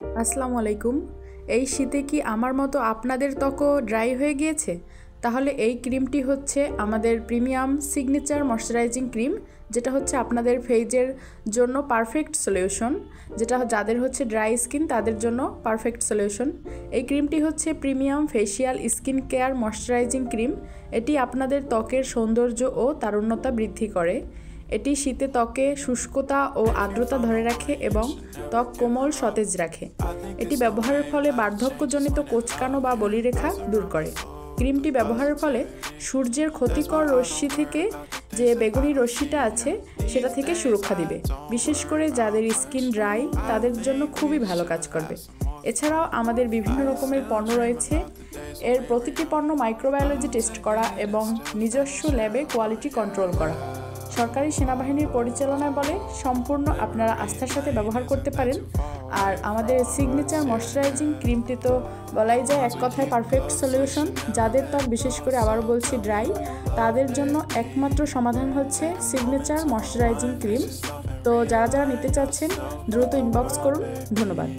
আসসালামু আলাইকুম। এই শীতে কি আমার মতো আপনাদের ত্বকও ড্রাই হয়ে গিয়েছে? তাহলে এই ক্রিমটি হচ্ছে আমাদের প্রিমিয়াম সিগনেচার ময়শ্চারাইজিং ক্রিম, যেটা হচ্ছে আপনাদের ফেজের জন্য পারফেক্ট সলিউশন, যেটা যাদের হচ্ছে ড্রাই স্কিন তাদের জন্য পারফেক্ট সলিউশন। এই ক্রিমটি হচ্ছে premium facial skin care moisturising cream. এটি আপনাদের ত্বকের সৌন্দর্য ও তারুণ্যতা বৃদ্ধি করে। এটি শীতে ত্বকে শুষ্কতা ও আর্দ্রতা ধরে রাখে এবং ত্বক কোমল সতেজ রাখে। এটি ব্যবহারের ফলে বার্ধক্যজনিত কোঁচকানো বা বলিরেখা দূর করে। ক্রিমটি ব্যবহারের ফলে সূর্যের ক্ষতিকর রশ্মি থেকে যে বেগুনি রশ্মিটা আছে সেটা থেকে সুরক্ষা দিবে। বিশেষ করে যাদের স্কিন ড্রাই তাদের জন্য খুবই ভালো কাজ করবে। এছাড়াও আমাদের বিভিন্ন রকমের পণ্য রয়েছে। এর প্রতিটি পণ্য মাইক্রোবায়োলজি টেস্ট করা এবং নিজস্ব ল্যাবে কোয়ালিটি কন্ট্রোল করা। সরকারি সেনাবাহিনীর পরিচালনায় বলে সম্পূর্ণ আপনারা আস্থার সাথে ব্যবহার করতে পারেন। আর আমাদের সিগনেচার ময়শ্চারাইজিং ক্রিমটি তো বলাই যায় এক কথায় পারফেক্ট সলিউশন। যাদের ত্বক বিশেষ করে আবারও বলছি ড্রাই, তাদের জন্য একমাত্র সমাধান হচ্ছে সিগনেচার ময়শ্চারাইজিং ক্রিম। তো যারা নিতে চাচ্ছেন দ্রুত ইনবক্স করুন। ধন্যবাদ।